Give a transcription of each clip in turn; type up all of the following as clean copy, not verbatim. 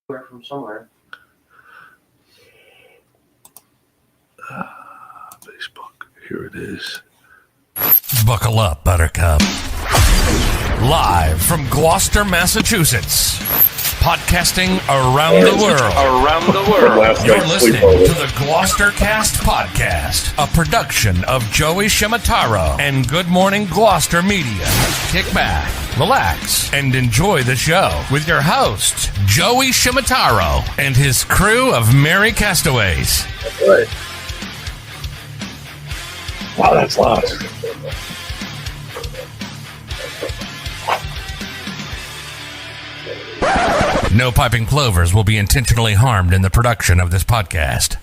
from somewhere. Facebook. Here it is. Buckle up, Buttercup. Live from Gloucester, Massachusetts. Podcasting around the world. You're listening to the GloucesterCast podcast, a production of Joey Shimataro and Good Morning Gloucester Media. Kick back, relax, and enjoy the show with your host, Joey Shimataro, and his crew of merry castaways. That's right. Wow, that's loud. No piping plovers will be intentionally harmed in the production of this podcast.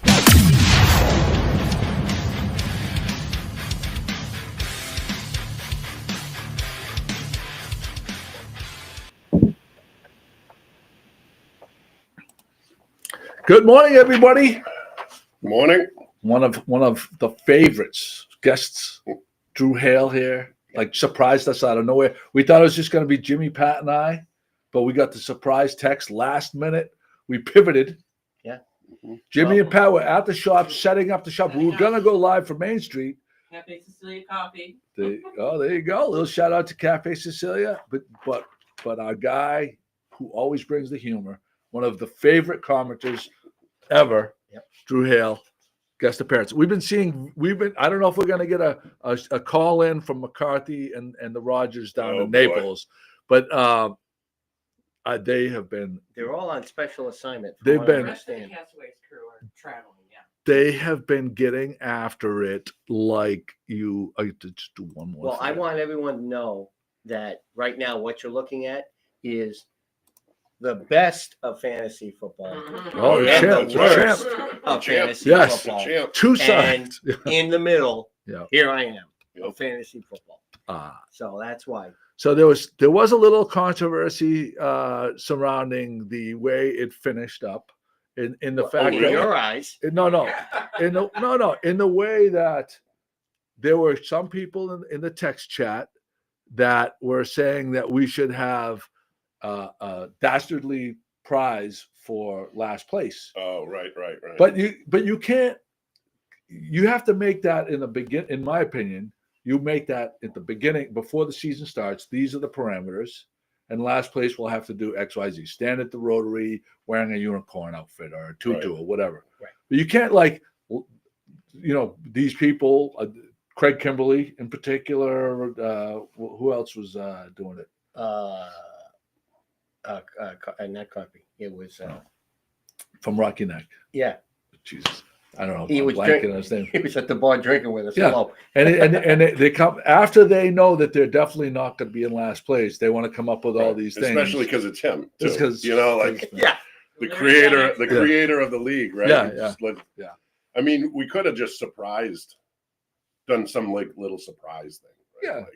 Good morning, everybody. Morning. One of the favorites, guests, Drew Hale here, like surprised us out of nowhere. We thought it was just going to be Jimmy, Pat, and I, but we got the surprise text last minute. We pivoted. Yeah. Jimmy and Pat were at the shop, setting up the shop. We were going to go live from Main Street. Cafe Cecilia Coffee. There you go. A little shout out to Cafe Cecilia. But our guy who always brings the humor, one of the favorite commenters ever, Drew Hale, guest appearance. I don't know if we're going to get a call in from McCarthy and the Rogers down in Naples, but They're all on special assignment. They've been. The rest of the Castaways crew are traveling. Yeah. They have been getting after it like you. I have to just do one more. Well, I want everyone to know that right now what you're looking at is the best of fantasy football. Oh, and champ, the worst champ. of fantasy Yes. football. Two sides. And in the middle, Yeah. here I am of fantasy football. Ah. So that's why. So there was a little controversy surrounding the way it finished up, in the fact in that your eyes. in the way that there were some people in the text chat that were saying that we should have a dastardly prize for last place. Oh, right. But you can't. You have to make that in the begin. In my opinion, you make that at the beginning before the season starts. These are the parameters, and last place will have to do X, Y, Z. Stand at the Rotary wearing a unicorn outfit or a tutu or whatever. Right. But you can't these people. Craig Kimberly in particular. Who else was doing it? Not Coffee. It was From Rocky Neck. yeah. Jesus, I don't know. He was drinking. He was at the bar drinking with us. Yeah. Hello. And they come after they know that they're definitely not going to be in last place. They want to come up with all these things, especially because it's him. Too. Just 'cause- Yeah. The creator of the league, right? Yeah. I mean, we could have just done some little surprise thing. Right? Yeah.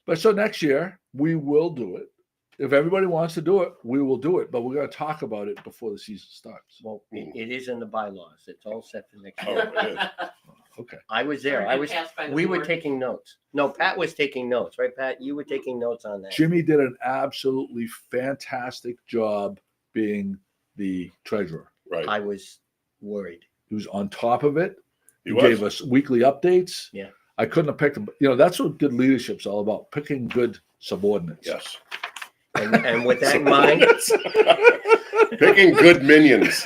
But so next year we will do it. If everybody wants to do it, we will do it. But we're going to talk about it before the season starts. Well, it is in the bylaws. It's all set for next Oh, year. it is. Okay. I was there. We were taking notes. No, Pat was taking notes, right, Pat? You were taking notes on that. Jimmy did an absolutely fantastic job being the treasurer. Right. I was worried. He was on top of it. He gave us weekly updates. Yeah. I couldn't have picked him. That's what good leadership's all about, picking good subordinates. Yes. And with that in mind, Picking good minions.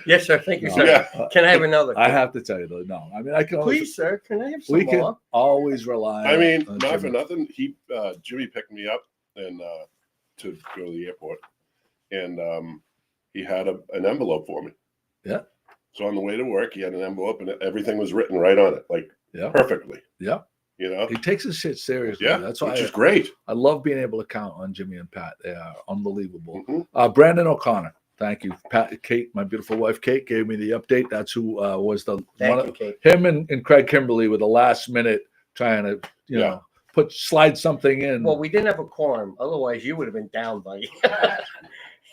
yes, sir. Thank you, No, sir. Yeah. Can I have another? I have to tell you though, no. I mean, I can always, Please, sir. Can I have some we can more? always rely. I mean, on not for Jimmy. nothing. Jimmy picked me up and to go to the airport, and he had an envelope for me. Yeah. So on the way to work, he had an envelope, and everything was written right on it, like perfectly. Yeah. He takes his shit seriously. Yeah, That's why which is great. I love being able to count on Jimmy and Pat. They are unbelievable. Mm-hmm. Brandon O'Connor, thank you. Kate, my beautiful wife, Kate, gave me the update. That's who was the Thank you, Kate. him and Craig Kimberly were the last minute trying to slide something in. Well, we didn't have a quorum. Otherwise, you would have been down, buddy.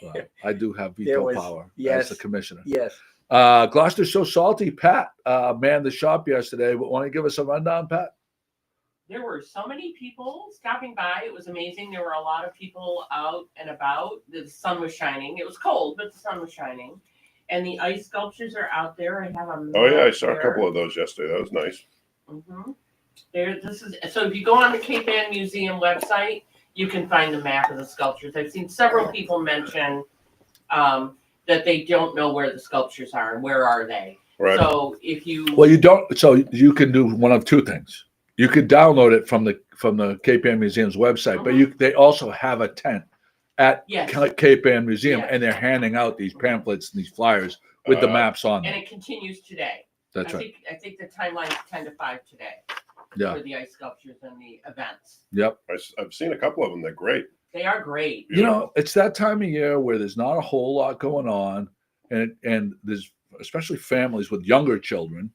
Well, I do have veto power as the commissioner. Yes. Gloucester's so salty. Pat manned the shop yesterday. But want to give us a rundown, Pat? there were so many people stopping by. It was amazing. There were a lot of people out and about. The sun was shining. It was cold, but the sun was shining. And the ice sculptures are out there. I have a Oh yeah, I map saw a here. couple of those yesterday. That was nice. Mm-hmm. So if you go on the Cape Ann Museum website, you can find the map of the sculptures. I've seen several people mention that they don't know where the sculptures are and where are they. Right. So if you Well, so you can do one of two things. You could download it from the Cape Ann Museum's website, but they also have a tent at Yes. Cape Ann Museum, Yes. and they're handing out these pamphlets and these flyers with the maps on and them. it continues today. That's right. I think the timeline is 10 to 5 today Yeah. for the ice sculptures and the events. Yep. I've seen a couple of them. They're great. They are great. You know, it's that time of year where there's not a whole lot going on, and there's especially families with younger children,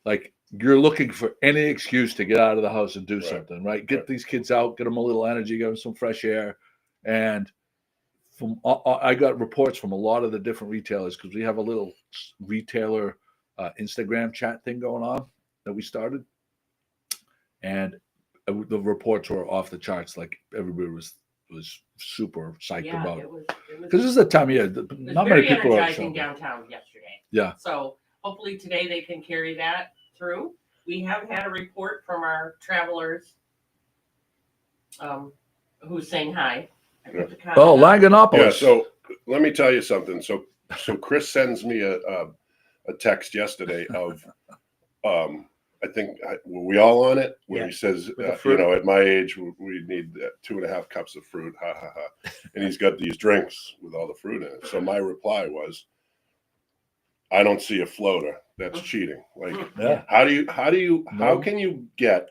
like you're looking for any excuse to get out of the house and do something, right? Get these kids out, get them a little energy, give them some fresh air. And I got reports from a lot of the different retailers because we have a little retailer Instagram chat thing going on that we started. And the reports were off the charts. Like everybody was super psyched about it. Because this is the time of year. Not many people are energizing downtown yesterday. Yeah. So hopefully today they can carry that through. We have had a report from our travelers who's saying hi. Oh, Langanopoulos. Yeah. So let me tell you something. So Chris sends me a text yesterday of I think were we all on it where he says at my age we need 2.5 cups of fruit, ha ha ha, and he's got these drinks with all the fruit in it. So my reply was, I don't see a floater. That's cheating. Like, how can you get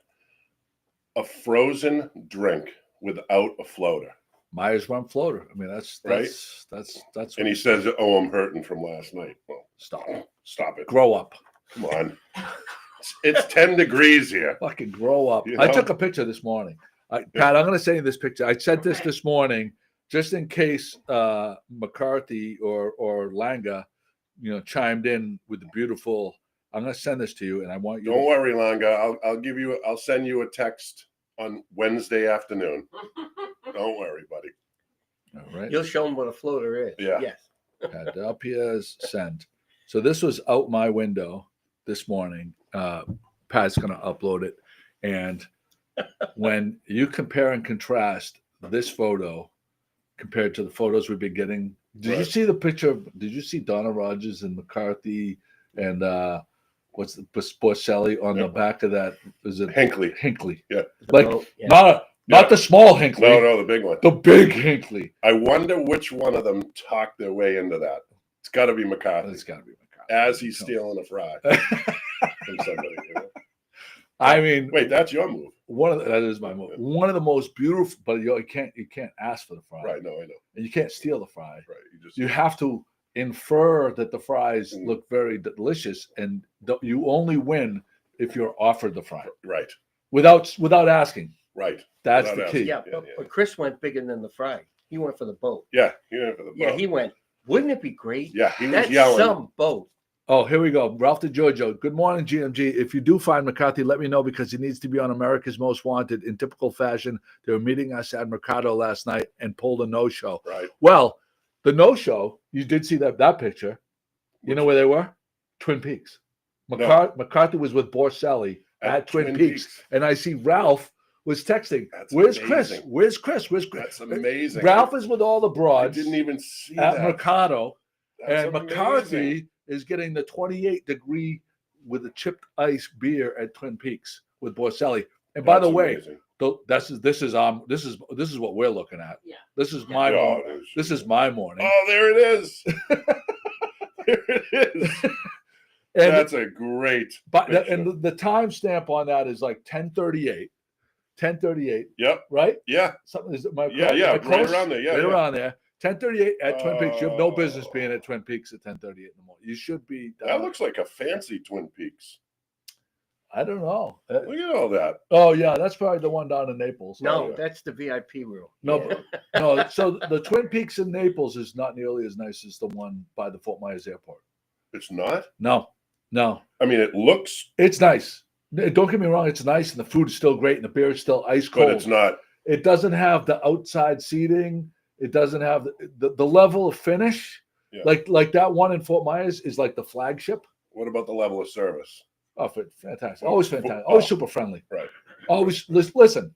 a frozen drink without a floater? Myers Run floater. I mean, that's right. That's. And he says, "Oh, I'm hurting from last night." Well, stop it. Grow up. Come on. It's 10 degrees here. Fucking grow up. You I know? took a picture this morning. Pat, I'm going to send you this picture. I sent this morning just in case McCarthy or Langa, chimed in with the beautiful. I'm going to send this to you, and I want you. Don't worry, Langa. I'll send you a text on Wednesday afternoon. Don't worry, buddy. All right. You'll show them what a floater is. Yeah. Yes. Pat Delpia's sent. So this was out my window this morning. Pat's going to upload it. And when you compare and contrast this photo compared to the photos we've been getting, did you see the picture? Did you see Donna Rogers and McCarthy and what's the Borselli on the back of that? Is it Hinckley? Yeah. Like not the small Hinckley. No, the big one. The big Hinckley. I wonder which one of them talked their way into that. It's got to be McCarthy. It's got to be McCarthy. As he's stealing a fry from somebody. I mean, wait, that's your move. That is my move. One of the most beautiful, but you can't ask for the fry. Right. No, I know. And you can't steal the fry. Right. You have to infer that the fries look very delicious, and you only win if you're offered the fry. Right. Without asking. Right. That's without the key. Yeah, but Chris went bigger than the fry. He went for the boat. Yeah, he went for the boat. Yeah, he went. Wouldn't it be great? Yeah, he was That's yelling. some boat. Oh, here we go. Ralph DeGiorgio. Good morning, GMG. If you do find McCarthy, let me know because he needs to be on America's Most Wanted. In typical fashion, they were meeting us at Mercado last night and pulled a no-show. Right. Well, the no-show, you did see that picture. You know where they were? Twin Peaks. McCarthy was with Borselli at Twin Peaks. And I see Ralph was texting. Where's Chris? Where's Chris? That's amazing. Ralph is with all the broads. I didn't even see at that. Mercado. That's and amazing. McCarthy is getting the 28 degree with a chipped ice beer at Twin Peaks with Borselli. And by the way, this is what we're looking at. Yeah. This is my morning. This is my morning. Oh, there it is. There it is. And that's a great. And the timestamp on that is like 10:38. 10:38. Yep. Right. Yeah. Something is right around there. Yeah. Right around there. 10:38 at Twin Peaks. You have no business being at Twin Peaks at 10:38 in the morning. You should be. That looks like a fancy Twin Peaks. I don't know. Look at all that. Oh yeah, that's probably the one down in Naples. No, that's the VIP room. No, no. So the Twin Peaks in Naples is not nearly as nice as the one by the Fort Myers Airport. It's not. No. I mean, it looks. It's nice. Don't get me wrong, it's nice and the food is still great and the beer is still ice cold. But it's not. It doesn't have the outside seating. It doesn't have the level of finish. Yeah. Like that one in Fort Myers is like the flagship. What about the level of service? Oh, fantastic! Always fantastic. Oh. Always super friendly. Right. Always listen.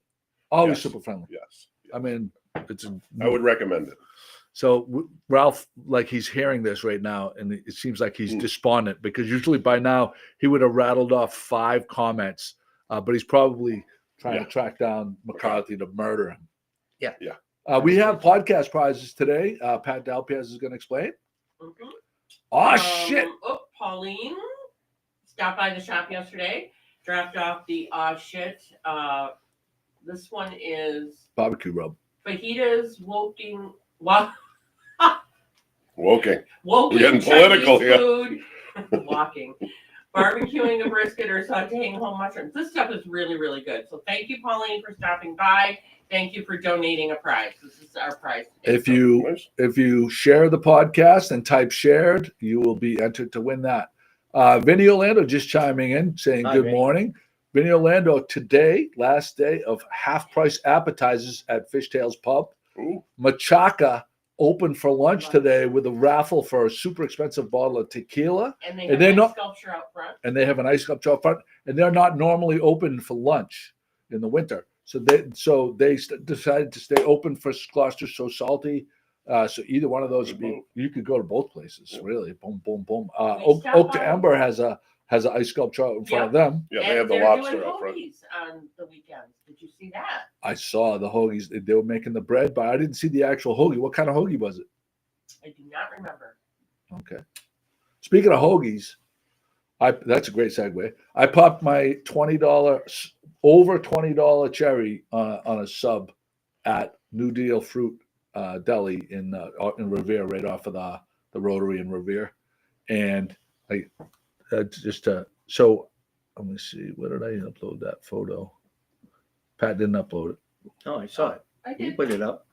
Always Yes. super friendly. Yes. I mean, it's. I would recommend it. So Ralph, like he's hearing this right now, and it seems like he's Mm. despondent because usually by now he would have rattled off 5 comments, but he's probably trying to track down McCarthy to murder him. Yeah. Yeah. We have podcast prizes today. Pat Dalpiaz is going to explain. Mhm. Oh shit! Oh, Pauline stopped by the shop yesterday, dropped off the shit. This one is Barbecue rub. fajitas, woking Woking. Woking We're getting political Chinese here. food, walking, barbecuing a brisket or sauteing whole mushrooms. This stuff is really, really good. So thank you, Pauline, for stopping by. Thank you for donating a prize. This is our prize. If you share the podcast and type shared, you will be entered to win that. Vinny Orlando just chiming in saying Hi, good Vinny. morning. Vinny Orlando, today, last day of half price appetizers at Fishtails Pub. Ooh. Machaca open for lunch today with a raffle for a super expensive bottle of tequila. and they and have they're a not- sculpture out front. And they have an ice sculpture up front, and they're not normally open for lunch in the winter. So they decided to stay open for Gloucester So Salty. So either one of those would be, you could go to both places, really. Boom, boom, boom. Oak to Ember has an ice sculpture out in front of them. Yeah, they And have the they're lobster doing out front. hoagies on the weekends. Did you see that? I saw the hoagies. They were making the bread, but I didn't see the actual hoagie. What kind of hoagie was it? I do not remember. Okay. Speaking of hoagies, that's a great segue. I popped my over $20 cherry on a sub at New Deal Fruit Deli in Revere, right off of the Rotary in Revere, and I so let me see, where did I upload that photo? Pat didn't upload it. Oh, I saw it. I You did. put it up.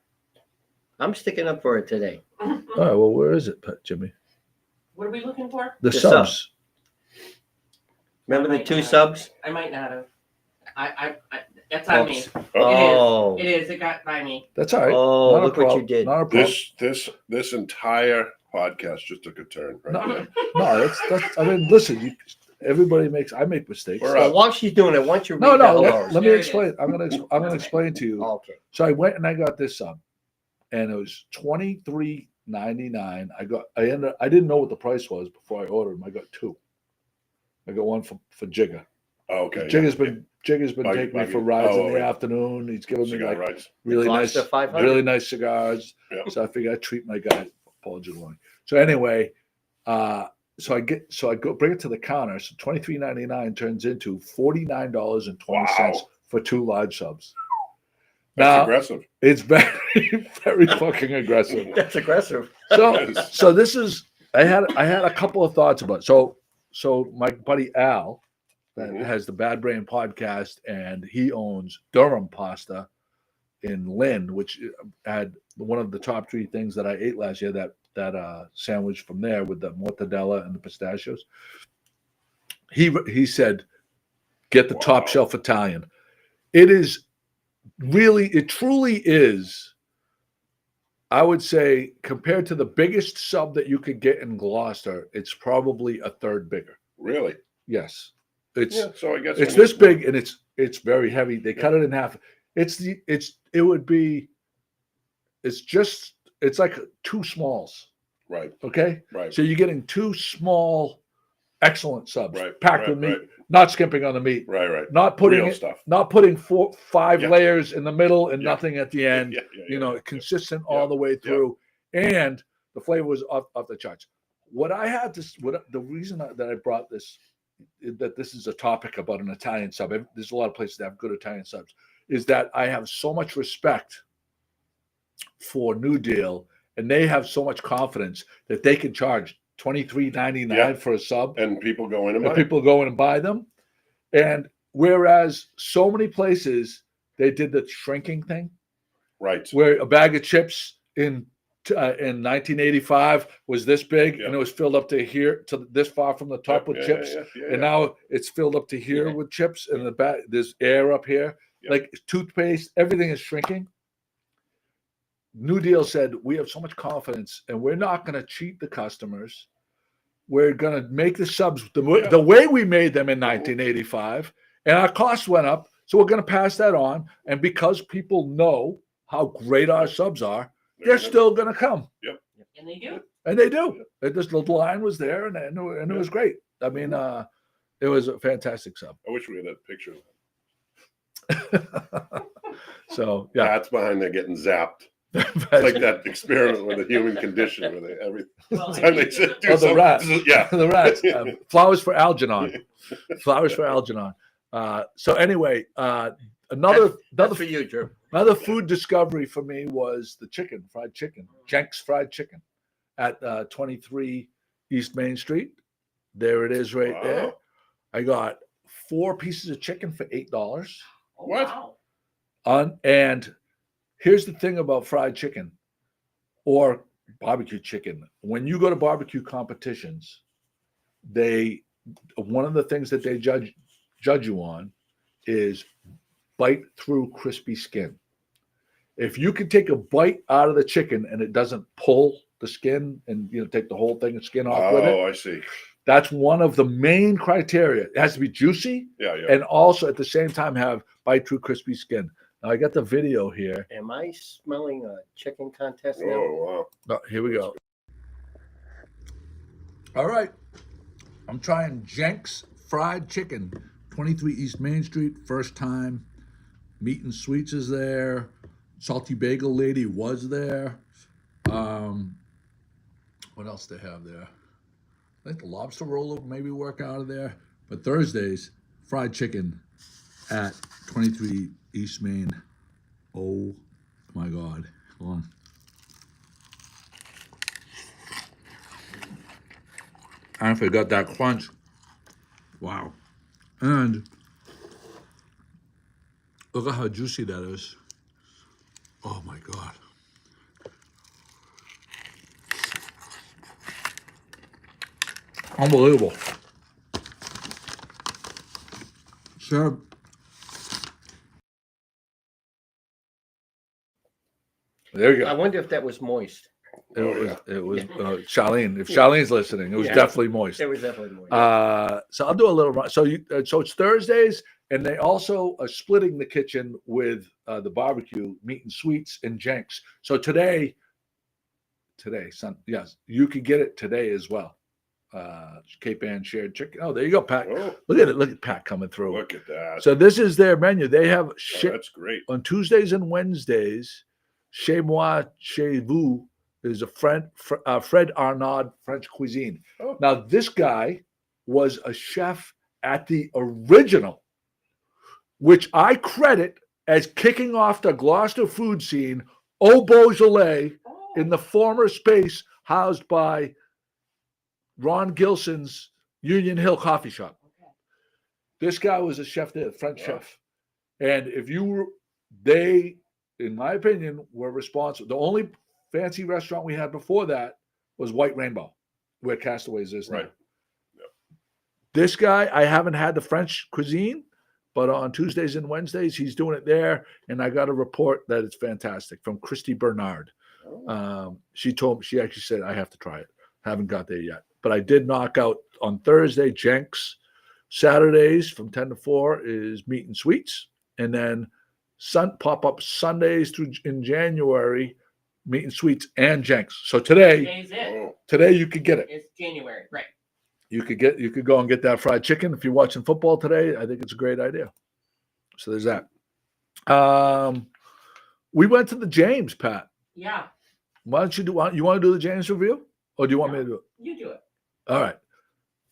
I'm sticking up for it today. All right, well, where is it, Pat, Jimmy? What are we looking for? The The subs. Remember the might 2 not have. subs? I might not have. I that's on me. Oops. Oh, It is. It got by me. That's all right. Oh, Not a look what you problem. did. Not a problem. This entire podcast just took a turn. Right No, there. no, that's. I mean, listen. Everybody makes. I make mistakes. We're well, up. while she's doing it, why don't you read No, the no. hellos? Let me There it explain. is. I'm gonna explain to you. Okay. So I went and I got this sub, and it was $23.99. I didn't know what the price was before I ordered them. I got 2. I got one for Jigga. Oh, okay. Jigga's yeah. been Buggy, taking me for buggy. rides in Oh, the yeah. afternoon. He's giving me Cigar like rides. really nice, Gloucester 500? really nice cigars. Yeah. So I figured I'd treat my guy, Paul Giuliani. So anyway, so I go bring it to the counter. So $23.99 turns into $49.20 Wow. for 2 large subs. That's Now aggressive. it's very, very fucking aggressive. That's aggressive. So this is I had a couple of thoughts about it. So my buddy Al that Mhm. has the Bad Brain podcast, and he owns Durham Pasta in Lynn, which had one of the top 3 things that I ate last year. That sandwich from there with the mortadella and the pistachios. He said, get the top Wow. shelf Italian. It truly is. I would say compared to the biggest sub that you could get in Gloucester, it's probably a third bigger. Really? Yes, it's Yeah. So I guess it's when this you- big and it's very heavy. They cut it in half. It's like 2 smalls. Right. Okay, Right. so you're getting 2 small, excellent subs Right. packed right, with meat, Right. not skimping on the meat, Right. Right. not putting Real it, stuff. not putting 4, 5 Yeah. layers in the middle and Yeah. nothing at the end. Yeah, Consistent Yeah. all the way Yeah. through, and the flavor was off the charts. The reason that I brought this, that this is a topic about an Italian sub. There's a lot of places that have good Italian subs. Is that I have so much respect for New Deal, and they have so much confidence that they can charge $23.99 Yeah. for a sub, And people go in and and buy. people go in and buy them. And whereas so many places they did the shrinking thing, Right. where a bag of chips in in 1985 was this big, Yeah. and it was filled up to here, to this far from the top with chips. And now it's filled up to here with chips, and the back there's air up here. Yeah. Like toothpaste, everything is shrinking. New Deal said we have so much confidence, and we're not going to cheat the customers. We're going to make the subs the way we made them in 1985, and our costs went up, so we're going to pass that on. And because people know how great our subs are, they're still going to come. Yep. And they do. And they do. It just the line was there, and it was great. I mean, it was a fantastic sub. I wish we had that picture. So yeah, That's behind there getting zapped. It's like that experiment with the human condition, where they every time they said do the rats. Yeah, the rats. Flowers for Algernon. Flowers for Algernon. So anyway, another for you, Drew. Another food discovery for me was the fried chicken, Jenks Fried Chicken at 23 East Main Street. There it is right there. I got 4 pieces of chicken for $8. What? And here's the thing about fried chicken or barbecue chicken. When you go to barbecue competitions, one of the things that they judge you on is bite through crispy skin. If you can take a bite out of the chicken and it doesn't pull the skin and take the whole thing of skin off with it. Oh, I see. That's one of the main criteria. It has to be juicy, and also at the same time have bite through crispy skin. Now I got the video here. Am I smelling a chicken contest now? Oh, wow. Oh, here we go. All right. I'm trying Jenks Fried Chicken, 23 East Main Street, first time. Meat and Sweets is there. Salty Bagel Lady was there. What else they have there? I think the lobster roll will maybe work out of there. But Thursdays, fried chicken at 23 East Main. Oh my God. Hold on. I forgot that crunch. Wow. And look at how juicy that is. Oh my God. Unbelievable. Sure. There you I go. wonder if that was moist. It was Charlene. If Charlene's listening, it was definitely moist. It was definitely moist. So I'll do a little. So it's Thursdays, and they also are splitting the kitchen with the barbecue, Meat and Sweets, and Jenks. So today, yes, you could get it today as well. Cape Ann shared chicken. Oh, there you go, Pat. Oh, Look at it. Look at Pat coming through. look at that. So this is their menu. They have That's great. on Tuesdays and Wednesdays. Chez moi, chez vous is a Fred Arnaud French cuisine. Oh. Now, this guy was a chef at the original, which I credit as kicking off the Gloucester food scene, Au Beaujolais, in the former space housed by Ron Gilson's Union Hill coffee shop. Okay. This guy was a chef there, French chef. And they, in my opinion, were responsible. The only fancy restaurant we had before that was White Rainbow, where Castaways is now. Right. Yep. This guy, I haven't had the French cuisine, but on Tuesdays and Wednesdays, he's doing it there. And I got a report that it's fantastic from Christy Bernard. She actually said, I have to try it. Haven't got there yet. But I did knock out on Thursday, Jenks. Saturdays from 10 to 4 is Meat and Sweets. And then pop-up Sundays through in January, Meat and Sweets and Jenks. So today you could get it. It's January, right? You could go and get that fried chicken. If you're watching football today, I think it's a great idea. So there's that. We went to the James, Pat. Yeah. Why don't you want to do the James review? Or do you want me to do it? You do it. All right.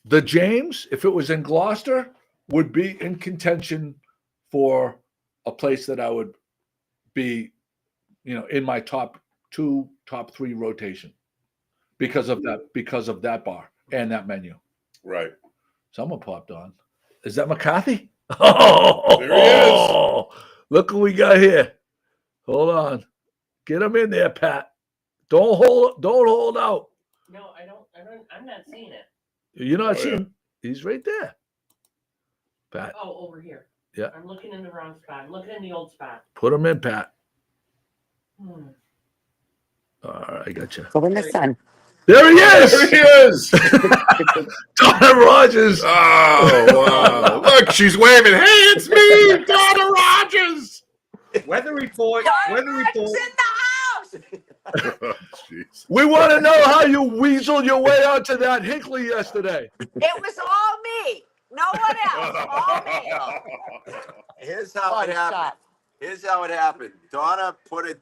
The James, if it was in Gloucester, would be in contention for a place that I would be, in my top 2, top 3 rotation because of that bar and that menu. Right. Someone popped on. Is that McCarthy? Oh, there he is. Look what we got here. Hold on. Get him in there, Pat. Don't hold out. No, I'm not seeing it. You're not Oh, seeing. yeah. He's right there. Pat, Oh, over here. Yeah. I'm looking in the wrong spot. I'm looking in the old spot. put him in, Pat. Hmm. All right, I got you. Go in the sun. There he There is. he is. Donna Rogers. Oh, wow. Look, she's waving. Hey, it's me, Donna Rogers. Weather report. Weather report. Jeez. We want to know how you weaseled your way onto that Hinckley yesterday. It was all me. No one else. All me. Here's how it happened. Here's how it happened. Donna put a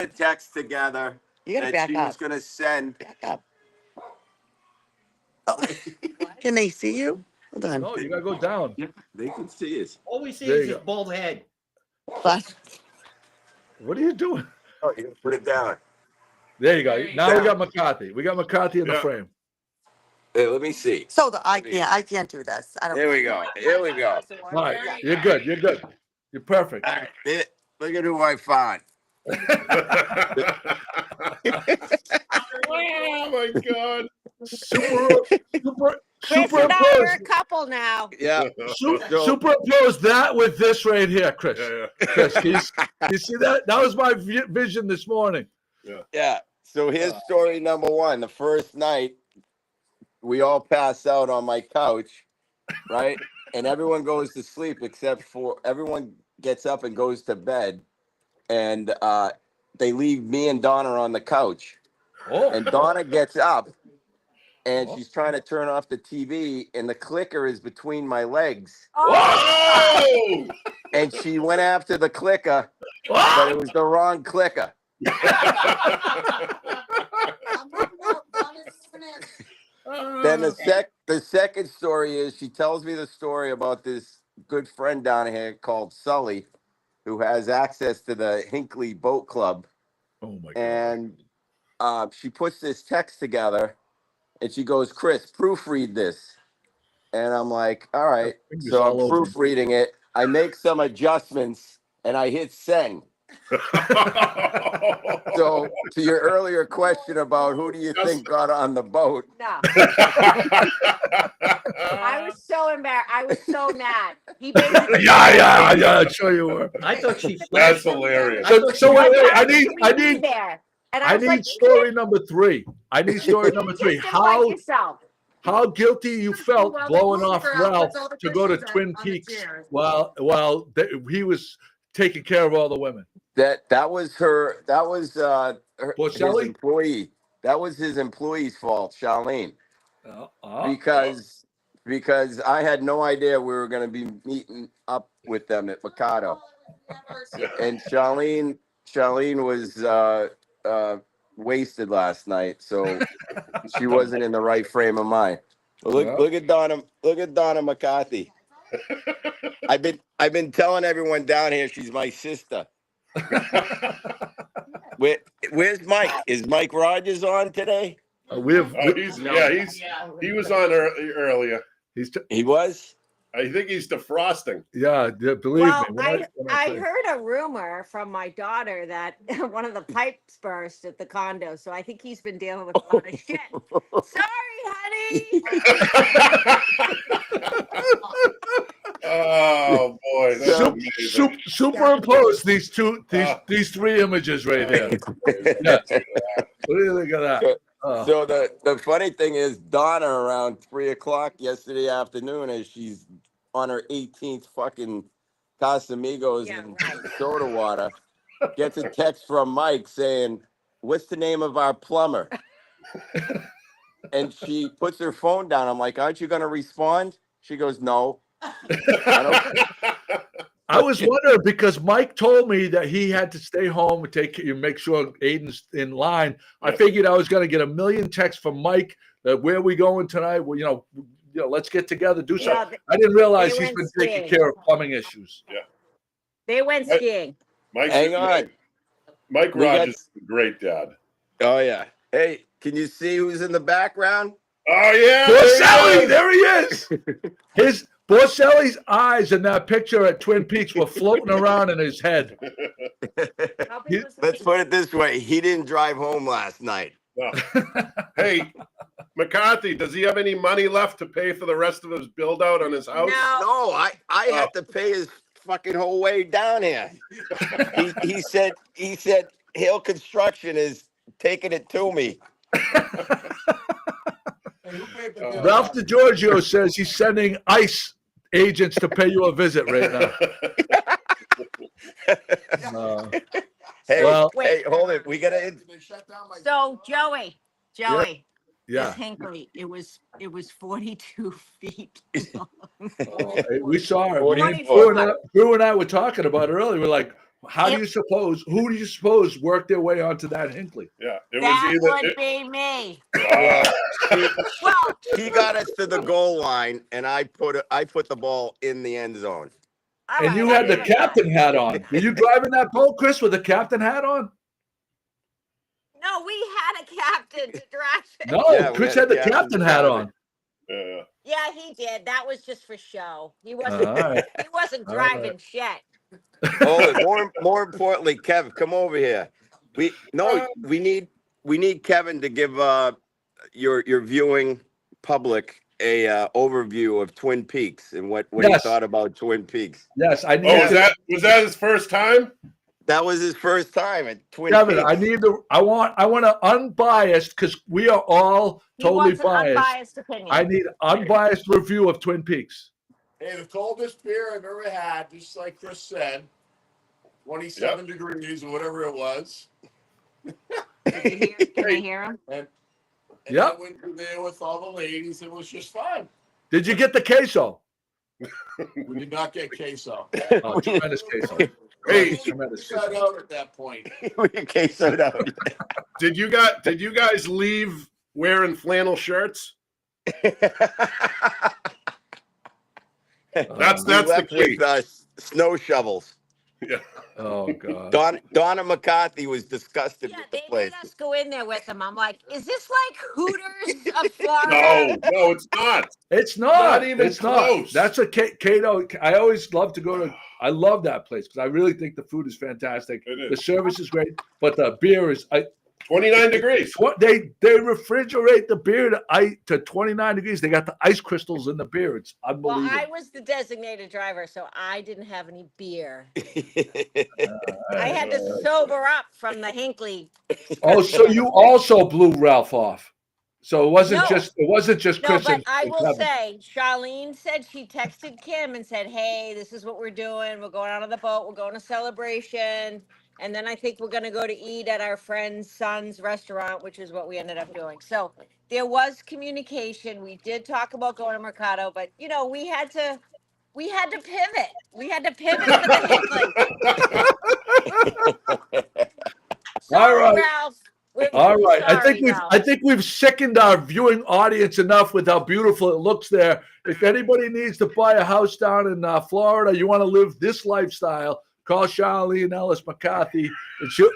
text together You gotta that back she up. was gonna send. Back up. Oh. Can they see you? Hold on. No, you gotta go down. They can see us. All we see There is you his go. bald head. But What are you doing? Oh, you put it down. There you go. There you Now go. we got McCarthy. We got McCarthy in the Yeah. frame. Hey, let me see. so I can't do this. I don't. Here we go. Here we go. All right, you're good. You're good. You're perfect. All right. Look at who I found. Oh, my God. Superimpose a couple now. Yeah. superimpose that with this right here, Chris. Yeah. Chris, you see that? That was my vision this morning. Yeah. So here's story number one. The first night, we all pass out on my couch, right? And everyone goes to sleep except for everyone gets up and goes to bed. And they leave me and Donna on the couch. Oh, And Donna gets up and she's trying to turn off the TV, and the clicker is between my legs. Whoa! And she went after the clicker, but it was the wrong clicker. Then the second story is she tells me the story about this good friend down here called Sully, who has access to the Hinckley Boat Club. oh my God. And she puts this text together and she goes, Chris, proofread this. And I'm like, all right. Fingers So I'm all over. proofreading it. I make some adjustments and I hit send. So to your earlier question about who do you think got on the boat? No. I was so embarrassed. I was so mad. He basically Yeah. I'm sure you were. I thought she That's flashed him. hilarious. So wait, I We need there. And I was need like, story number 3. I need story number 3. just invite yourself. How guilty you felt Well, the blowing movie off girl Ralph puts all the to go to cushions Twin on the Peaks chairs. while he was taking care of all the women. That was her. That was Poor his Shelly? employee. That was his employee's fault, Charlene, because I had no idea we were going to be meeting up with them at Mikado, and Charlene was wasted last night, so she wasn't in the right frame of mind. But look at Donna McCarthy. I've been telling everyone down here she's my sister. Where's Mike? Is Mike Rogers on today? He was on earlier. He was. I think he's defrosting. Yeah, believe Well, me. I heard a rumor from my daughter that one of the pipes burst at the condo. So I think he's been dealing with a lot of shit. Sorry, honey. Oh boy, that's amazing. Superimpose these 3 images right here. Yeah. What do you think of that? So the funny thing is, Donna around 3:00 yesterday afternoon, as she's on her 18th fucking Casamigos and soda water, gets a text from Mike saying, "What's the name of our plumber?" And she puts her phone down. I'm like, "Aren't you going to respond?" She goes, "No." I was wondering because Mike told me that he had to stay home and make sure Aiden's in line. I figured I was going to get a million texts from Mike that where are we going tonight? Well, let's get together, do something. I didn't realize he's been taking care of plumbing issues. Yeah. They went skiing. Hang on. Mike Rogers is a great dad. Oh yeah. Hey, can you see who's in the background? Oh yeah. Poor Sally, there he is. Borselli's eyes in that picture at Twin Peaks were floating around in his head. How big was the Let's put it this way: he didn't drive home last night. No. Hey, McCarthy, does he have any money left to pay for the rest of his build out on his house? No. No, I had to pay his fucking whole way down here. he said Hill Construction is taking it to me. Ralph DiGiorgio says he's sending ICE agents to pay you a visit right now. Hey, Well- hey, hold it. We gotta. So Joey, Yeah. this Hinkley, it was 42 feet long. Hey, we saw it. 24. Drew and I were talking about it earlier. We're like, who do you suppose worked their way onto that Hinkley? Yeah, it That was would either. be me. Well, Well, he got us to the goal line, and I put the ball in the end zone. all And right, you I had the give it captain that. hat on. Were you driving that boat, Chris, with the captain hat on? No, we had a captain to drive it. No, Yeah, we Chris had had the the captain captain hat drive on. Yeah. Yeah, he did. That was just for show. He All wasn't. right. He wasn't All right. driving shit. Hold it. More importantly, Kev, come over here. We need Kevin to give your viewing public a overview of Twin Peaks and what he Yes. thought about Twin Peaks. Yes, I need Oh, to, was that his first time? That was his first time at Twin Kevin, Peaks. I want an unbiased, because we are all He totally wants an biased. unbiased opinion. I need unbiased review of Twin Peaks. Hey, the coldest beer I've ever had, just like Chris said, 27 degrees or whatever it was. Can you hear him? And Yep. I went through there with all the ladies. It was just fine. Did you get the queso? We did not get queso. Oh, tremendous queso. Hey, Tremendous Shut queso. out at that point. Okay, so now did you guys leave wearing flannel shirts? That's we the left key. with snow shovels. Oh God. Donna McCarthy was disgusted Yeah, with the they place. made us go in there with them. I'm like, is this like Hooters of Florida? No, it's not. It's not. Not even it's close. Not. That's a Cato. I always love to go to. I love that place because I really think the food is fantastic. It is. The service is great, but the beer is. 29 degrees. They refrigerate the beer to 29 degrees. They got the ice crystals in the beer. It's Well, unbelievable. I was the designated driver, so I didn't have any beer. I had to sober up from the Hinkley. Oh, so you also blew Ralph off. So it wasn't No. just No, Chris but and I will Kevin. say, Charlene said she texted Kim and said, "Hey, this is what we're doing. We're going out on the boat. We're going to Celebration, and then I think we're going to go to eat at our friend's son's restaurant," which is what we ended up doing. So there was communication. We did talk about going to Mercado, but we had to pivot. We had to pivot for the Hinkley. All right. Ralph. We're All right. sorry, Ralph. I think we've sickened our viewing audience enough with how beautiful it looks there. If anybody needs to buy a house down in Florida, you want to live this lifestyle, call Charlene Ellis McCarthy. And she'll...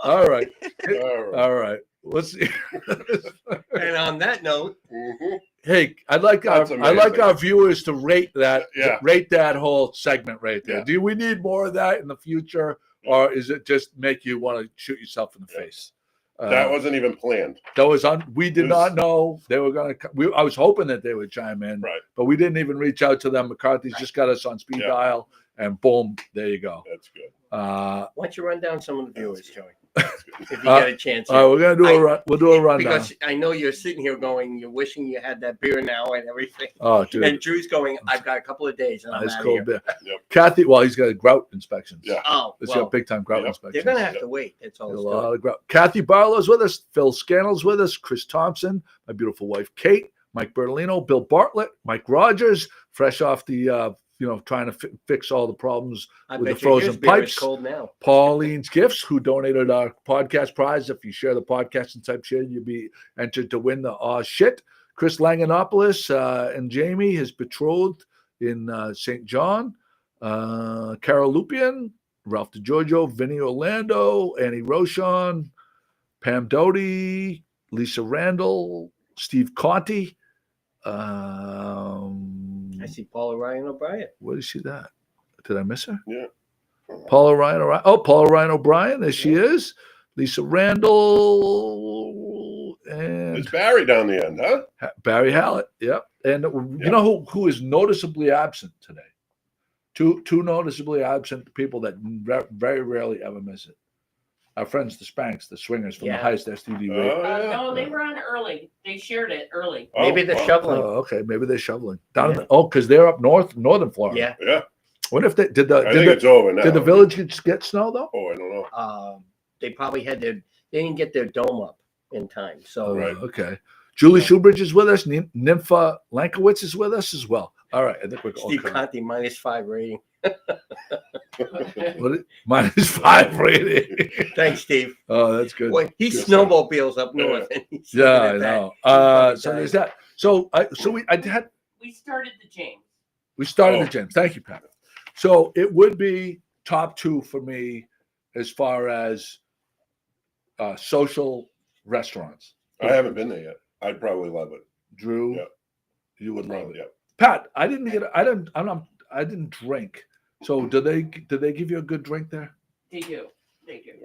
All right. All right. Let's see. And on that note, Hey, I'd like That's our viewers to rate that Yeah. rate that whole segment right there. Yeah. Do we need more of that in the future, or is it just make you want to shoot yourself in the face? That wasn't even planned. That was we did It not was- know they were going to. I was hoping that they would chime in, Right. but we didn't even reach out to them. McCarthy's just got us on speed Yeah. dial, and boom, there you go. That's good. why don't you run down some of the viewers, Joey, That's good. if you get a chance? All right, we're gonna do we'll do a rundown. Because I know you're sitting here going, you're wishing you had that beer now and everything. Oh, dude, And Drew's going, I've got a couple of days and I'm ice out of cold here. beer. Yep. Kathy, well, he's got grout inspections. Yeah. Oh, He's well, got big time grout Yep. inspections. they're going to have to wait. That's all A it's lot doing. of grout. Kathy Barlow's with us. Phil Scannell's with us. Chris Thompson, my beautiful wife Kate, Mike Bertolino, Bill Bartlett, Mike Rogers, fresh off the trying to fix all the problems I with bet the you his frozen beer is pipes. cold now. Pauline's Gifts, who donated our podcast prize. If you share the podcast and type shit, you'll be entered to win the shit. Chris Langanopoulos and Jamie, his betrothed in St. John. Carol Lupian, Ralph DiGiorgio, Vinny Orlando, Annie Rochon, Pam Doty, Lisa Randall, Steve Conti, I see Paula Ryan O'Brien. Where is she that? Did I miss her? Yeah. Paula Ryan O'Brien. Oh, Paula Ryan O'Brien. There she is. Lisa Randall and It's Barry down the end, huh? Barry Hallett. Yep. And you know who is noticeably absent today? Two noticeably absent people that very rarely ever miss it. Our friends, the Spanks, the Swingers from the highest STD rate. No, they were on early. They shared it early. Maybe they're shoveling. Oh, okay. Maybe they're shoveling down. In the, because they're up northern Florida. Yeah. What if they I think it's over now. Did the village get snow though? Oh, I don't know. They probably they didn't get their dome up in time. So Right. Okay. Julie Shoebridge is with us. Nympha Lankowitz is with us as well. All right. I think we're all Steve covered. Conti -5 rating. -5 rating. Thanks, Steve. Oh, that's good. Boy, he Good snowmobiles up north. And he's Yeah, looking I at that. know. So there's that. So We started the James. we started the James. Thank you, Pat. So it would be top 2 for me as far as social restaurants. I haven't been there yet. I'd probably love it. Drew, Yeah. you would love it. Yeah. Pat, I didn't drink. So did they give you a good drink there? They do.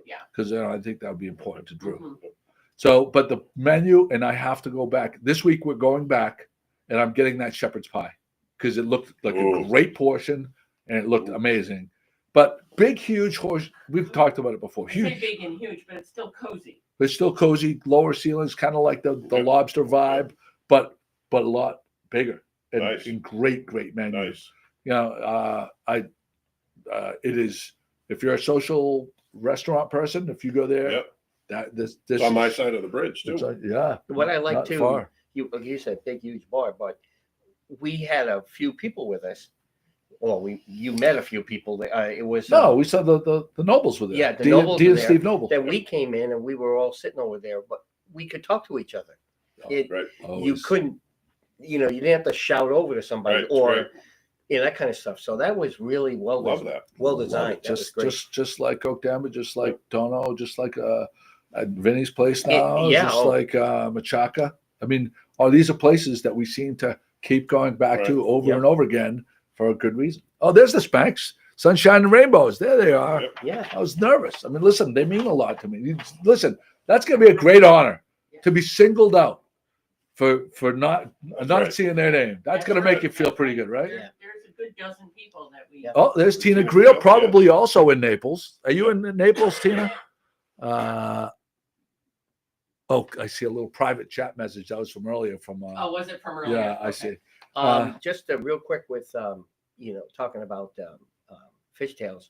Yeah. Because I think that would be important to Drew. Mhm. So, but the menu, and I have to go back this week. We're going back, and I'm getting that shepherd's pie because it looked like a great portion and it looked amazing. But big, huge horse. We've talked about it before. I say Huge. big and huge, but it's still cozy. It's still cozy, lower ceilings, kind of like the lobster vibe, but a lot bigger and, Nice. and great menu. Nice. You know, it is. If you're a social restaurant person, if you go there, Yep. this It's on my side of the bridge too. yeah. What I like not too, far. you said big, huge bar, but we had a few people with us. Well, you met a few people. It was No, we saw the Nobles were there. Yeah, the D, Nobles D were and there. Steve Noble. Then we came in and we were all sitting over there, but we could talk to each other. Right. You Always. couldn't, you didn't have to shout over to somebody Right, or right. that kind of stuff. So that was really well Love that. well designed. That was great. Just like Oak Damage, just like Dono, just like at Vinny's place now, yeah, just like Machaca. I mean, these are places that we seem to keep going back to over and over again for a good reason. Oh, there's the Spanks, Sunshine and Rainbows. There they are. Yep. Yeah. I was nervous. I mean, listen, they mean a lot to me. Listen, that's going to be a great honor to be singled out for not right. seeing their name. That's going to make you feel pretty good, right? There's a good dozen people that we. Yeah. Oh, there's Tina Greer, probably also in Naples. Are you in Naples, Tina? I see a little private chat message. That was from earlier. Oh, was it from earlier? yeah, I Okay. see. Just real quick with talking about fishtails.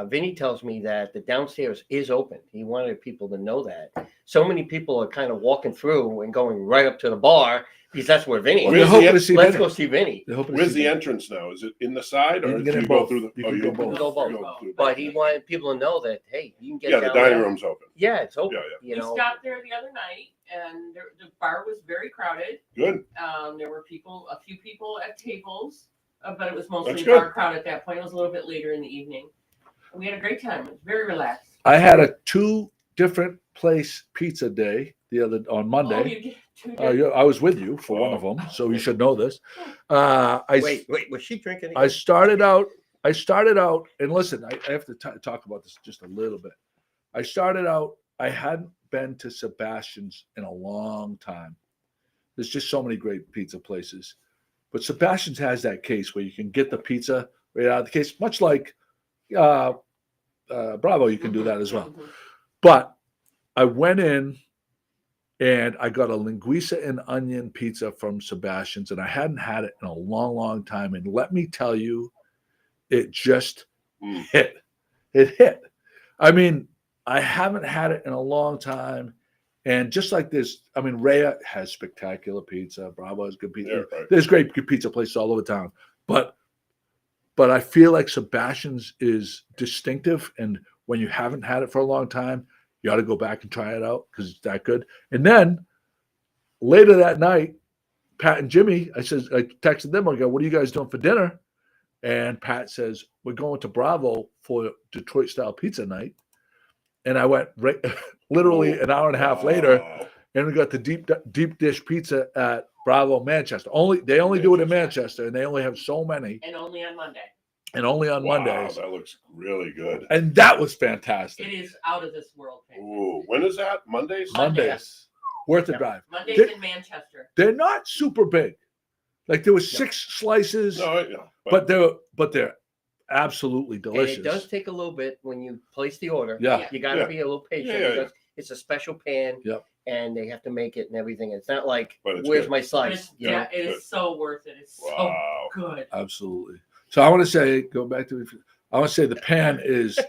Vinny tells me that the downstairs is open. He wanted people to know that. So many people are kind of walking through and going right up to the bar because that's where Vinny Well, is. they're hoping to see Let's Vinny. go see Vinny. They're hoping to Where's see the Vinny. entrance now? Is it in the side You or can do get in you go both. through the? You Oh, can you go go both. Go both. You go through But both. he wanted people to know that, hey, you can get Yeah, down the dining there. room's open. Yeah, it's open. Yeah, We stopped there the other night, and the bar was very crowded. Good. There were a few people at tables, but it was mostly That's bar good. crowd at that point. It was a little bit later in the evening. We had a great time. It was very relaxed. I had a 2 different place pizza day on Oh, Monday. you get two I was with you for one of them, so you should know this. Wait, was she drinking? I started out, and listen, I have to talk about this just a little bit. I started out, I hadn't been to Sebastian's in a long time. There's just so many great pizza places. But Sebastian's has that case where you can get the pizza right out of the case, much like Bravo, you can do that as well. But I went in and I got a linguiça and onion pizza from Sebastian's, and I hadn't had it in a long, long time. And let me tell you, it just hit. It hit. I mean, I haven't had it in a long time. And just like this, I mean, Rhea has spectacular pizza. Bravo has good pizza. Yeah, right. There's great pizza places all over town. But I feel like Sebastian's is distinctive. And when you haven't had it for a long time, you ought to go back and try it out because it's that good. And then later that night, Pat and Jimmy, I texted them, I go, what are you guys doing for dinner? And Pat says, we're going to Bravo for Detroit style pizza night. And I went literally an hour and a half later, and we got the deep dish pizza at Bravo Manchester. They only do it in Manchester, and they only have so many, And only on Monday. and only on Mondays. That looks really good. And that was fantastic. It is out of this world. Ooh, when is that? Mondays? Mondays, worth the drive. Mondays in Manchester. They're not super big. Like there was 6 slices, but they're absolutely delicious. And it does take a little bit when you place the order. Yeah. You got to be a little patient because it's a special pan. Yep. And they have to make it and everything. It's not like, But it's where's good. my slice? It is so worth it. It's so good. Absolutely. So I want to say, go back to, I want to say the pan is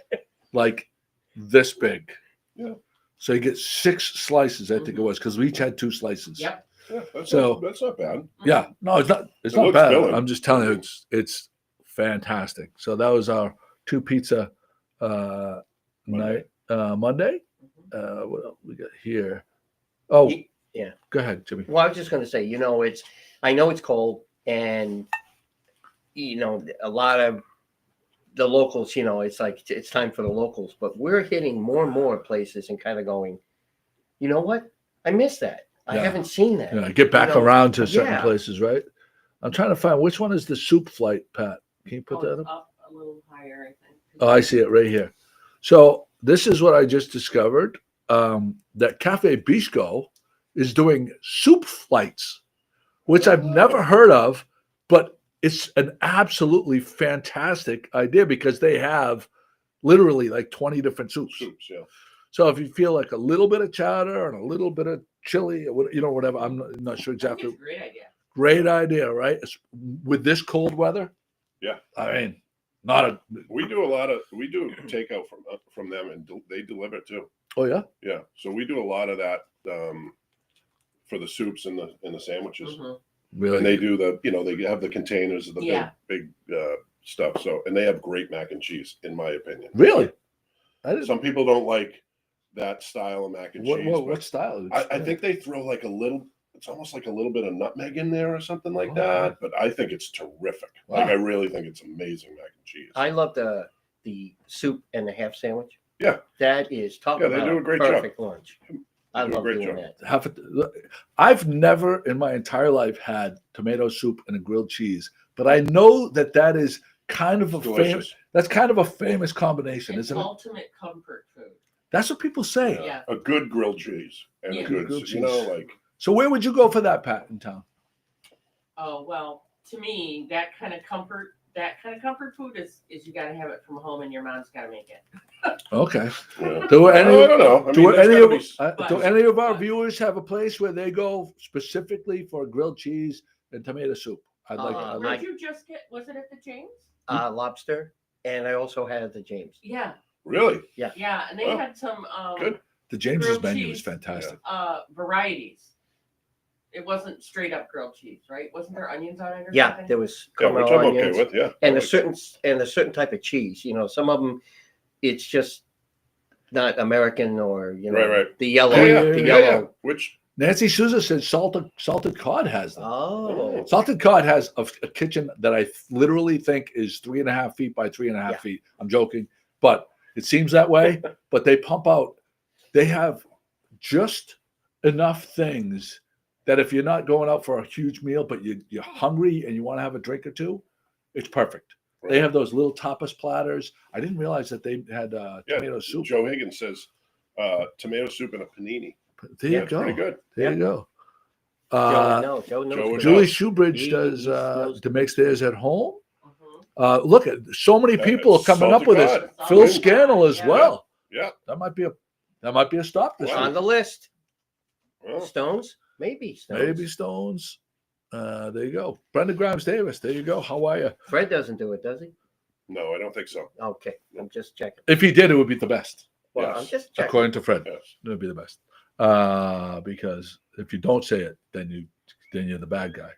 like this big. Yeah. So you get 6 slices, I think it was, because we each had 2 slices. Yep. Yeah, that's not bad. Yeah, no, it's not. It's It not looks bad. filling. I'm just telling you, it's fantastic. So that was our 2 pizza night Monday. What else we got here? Oh, Yeah. Go ahead, Jimmy. Well, I was just going to say, I know it's cold, and a lot of the locals, it's like it's time for the locals, but we're hitting more and more places and kind of going, you know what? I miss that. I haven't seen that. Yeah, get back around to certain yeah. places, right? I'm trying to find which one is the soup flight, Pat. Can you put that up? Up a little higher, I think. Oh, I see it right here. So this is what I just discovered. That Cafe Bisco is doing soup flights, which I've never heard of, but it's an absolutely fantastic idea because they have literally like 20 different soups. Yeah. So if you feel like a little bit of chowder and a little bit of chili, or whatever, I'm not sure exactly. It's a great idea. Great idea, right? With this cold weather. Yeah. I mean, We do takeout from them, and they deliver too. Oh yeah. Yeah. So we do a lot of that for the soups and the sandwiches. Mm-hmm. Really? And they do they have the containers of the big stuff. So, and they have great mac and cheese, in my opinion. Really? Some people don't like that style of mac and cheese. What style? I think they throw like it's almost like a little bit of nutmeg in there or something like that. But I think it's terrific. Wow. Like I really think it's amazing mac and cheese. I love the soup and the half sandwich. Yeah. That is they do a great perfect job. lunch. I love doing that. I've never in my entire life had tomato soup and a grilled cheese, but I know that is kind of a famous combination, isn't it? Ultimate comfort food. That's what people say. Yeah. A good grilled cheese and a good grilled cheese. Like. So where would you go for that, Pat, in town? Oh well, to me, that kind of comfort food is you got to have it from home, and your mom's got to make it. Okay. Yeah. Do I don't know. I mean, do any of our viewers have a place where they go specifically for grilled cheese and tomato soup? Where'd you just get? Was it at the James? Lobster, and I also had at the James. Yeah. Really? Yeah. Yeah, and they had some good. The James's grilled menu cheese, is fantastic. Varieties. It wasn't straight up grilled cheese, right? Wasn't there onions on it? Or Yeah, something? there was Which I'm onions, okay with. Yeah. and a certain type of cheese. Some of them, it's just not American or Right. the yellow. The yellow. Which Nancy Souza said salted cod has them. Oh, Salted cod has a kitchen that I literally think is 3.5 feet by 3.5 feet. I'm joking, but it seems that way. But they pump out. They have just enough things that if you're not going out for a huge meal, but you're hungry and you want to have a drink or two, it's perfect. Right. They have those little tapas platters. I didn't realize that they had tomato soup. Joe Higgins says tomato soup and a panini. There you go. Pretty good. There you go. Joe knows. Julie Shoebridge does makes theirs at home. Look at so many people are coming up with this. Phil Scannell as well. Yeah, that might be a stop this on week. the list. Well, Stones, maybe Stones. There you go. Brenda Grimes Davis. There you go. How are you? Fred doesn't do it, does he? No, I don't think so. Okay, I'm just checking. If he did, it would be the best. Well, Yes. I'm just checking. According to Fred, Yes. it would be the best. Because if you don't say it, then you're the bad guy.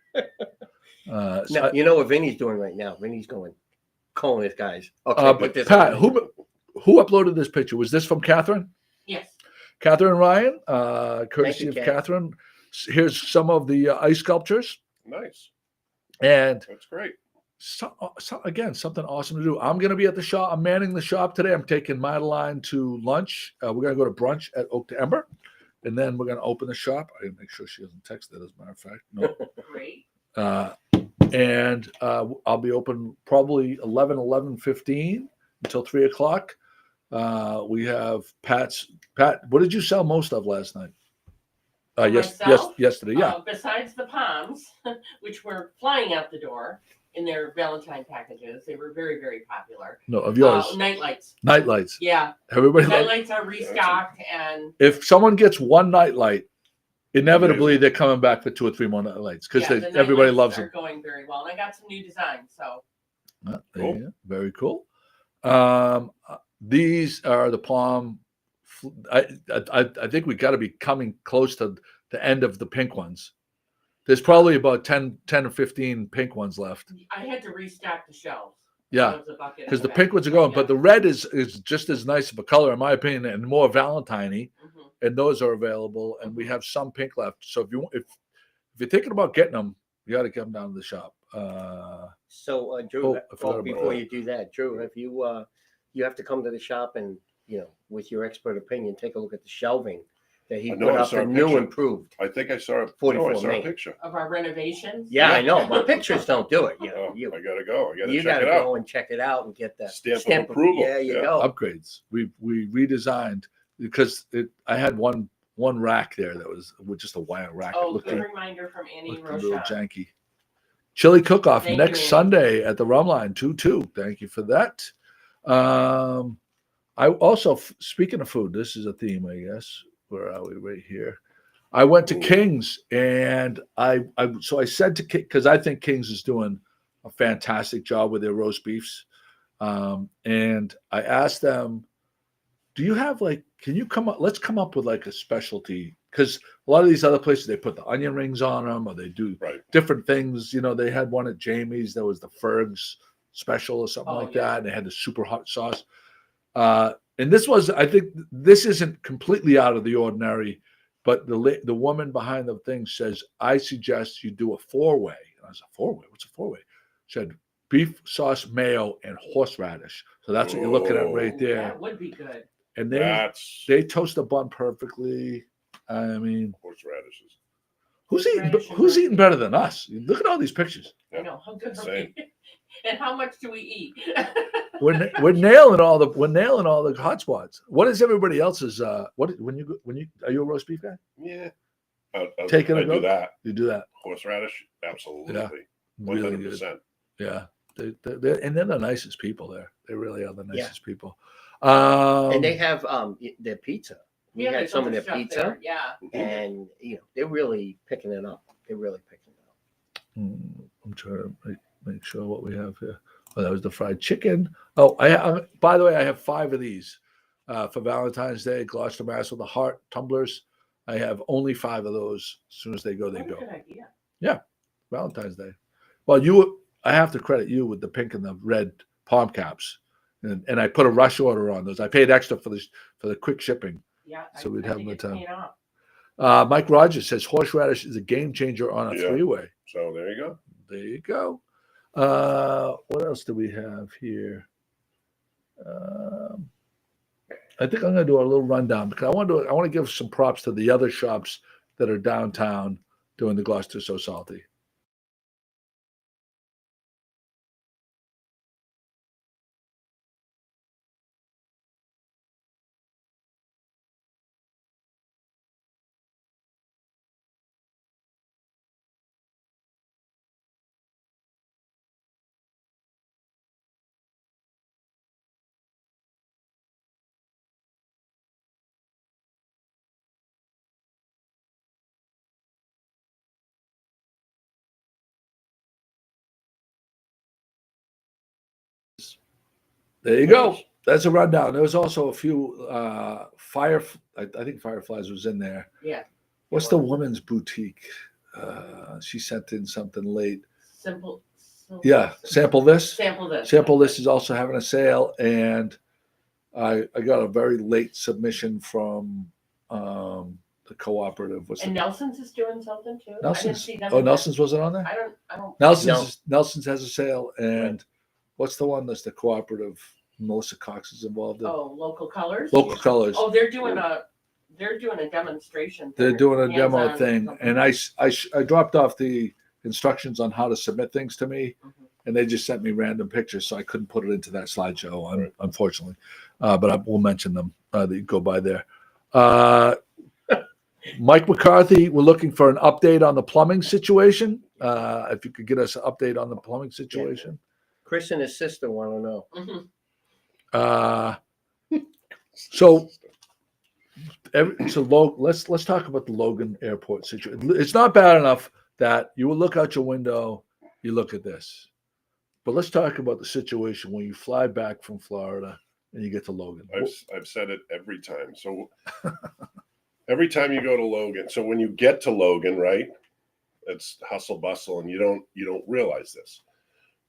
Now, you know what Vinny's doing right now? Vinny's calling his guys. Okay, put this Pat, on. who uploaded this picture? Was this from Catherine? Yes. Catherine Ryan, courtesy of Kat. Catherine. Here's some of the ice sculptures. Nice. And That's great. Again, something awesome to do. I'm going to be at the shop. I'm manning the shop today. I'm taking Madeline to lunch. We're going to go to brunch at Oak to Ember. and then we're going to open the shop. I gotta make sure she doesn't text that, as a matter of fact. No. Great. And I'll be open probably 11:15 until 3 o'clock. We have Pat, what did you sell most of last night? Yesterday. Yeah. Besides the palms, which were flying out the door in their Valentine packages, they were very, very popular. No, of yours. Night lights. Night lights. Yeah. Everybody. Night lights are restocked, and if someone gets one night light, inevitably they're coming back for 2 or 3 more night lights because everybody loves them. Going very well, and I got some new designs. So. Cool. Very cool. These are the palm. I think we got to be coming close to the end of the pink ones. There's probably about 10 or 15 pink ones left. I had to restock the shelves. Yeah, because the pink ones are going, but the red is just as nice of a color, in my opinion, and more Valentine-y, and those are available, and we have some pink left. So if you're thinking about getting them, you got to come down to the shop. So Drew, before you do that, Drew, if you have to come to the shop and with your expert opinion, take a look at the shelving that he put up and new improved. I think I saw 44 a picture of our renovations. Yeah, I know, but pictures don't do it. I gotta go. You gotta go and check it out and get the stamp of approval. Yeah, you go. Upgrades. We redesigned because I had one rack there that was just a wire rack. Oh, good reminder from Annie a little Rochon. janky. Chili cook-off Thank next you, Sunday at the Rum Line 2-2. Thank you for that. I also, speaking of food, this is a theme, I guess. Where are we? Right here. I went to King's, and I said to King, because I think King's is doing a fantastic job with their roast beefs. And I asked them, do you have can you come up, let's come up with a specialty, because a lot of these other places, they put the onion rings on them, or they do different things. They had one at Jamie's that was the Ferg's special or something that, and they had the super hot sauce. And this was, I think, this isn't completely out of the ordinary, but the woman behind the thing says, I suggest you do a 4-way. And I was like, 4-way? What's a 4-way? She said, beef sauce, mayo, and horseradish. So that's what you're looking at right there. That would be good. And they toast the bun perfectly. I mean, horseradishes. Who's eating better than us? Look at all these pictures. I know, how good are we? And how much do we eat? we're nailing all the hot spots. What is everybody else's? When you are you a roast beef guy? Yeah, I do that. You do that. Horseradish, absolutely. Yeah, 100%. Yeah, they're the nicest people there. They really are the nicest people. And they have their pizza. We had some of their pizza. And they're really picking it up. I'm trying to make sure what we have here. Oh, that was the fried chicken. Oh, by the way, I have 5 of these for Valentine's Day. Gloucester Mass with the heart tumblers. I have only 5 of those. As soon as they go, they go. Good idea. Yeah, Valentine's Day. Well, I have to credit you with the pink and the red palm caps, and I put a rush order on those. I paid extra for the quick shipping. Yeah, so we'd have them at time. Paying off. Mike Rogers says horseradish is a game changer on a 3-way. So there you go. There you go. What else do we have here? I think I'm going to do a little rundown because I want to give some props to the other shops that are downtown doing the Gloucester So Salty. There you go. That's a rundown. There was also a few I think Fireflies was in there. Yeah. What's the woman's boutique? She sent in something late. Sample this. Sample this is also having a sale, and I got a very late submission from the cooperative. Nelson's is doing something too. Nelson's. Nelson's wasn't on there. I don't. Nelson's has a sale, and what's the one that's the cooperative? Melissa Cox is involved in. Oh, Local Colors. Local Colors. Oh, they're doing a They're doing a demonstration. They're doing a demo hands-on thing, something. and I dropped off the instructions on how to submit things to me, and they just sent me random pictures, so I couldn't put it into that slideshow, unfortunately. But we'll mention them that you go by there. Mike McCarthy, we're looking for an update on the plumbing situation. If you could get us an update on the plumbing situation. Chris and his sister want to know. So let's talk about the Logan Airport situation. It's not bad enough that you will look out your window, you look at this, but let's talk about the situation when you fly back from Florida and you get to Logan. I've said it every time. So every time you go to Logan, so when you get to Logan, right, it's hustle bustle, and you don't realize this.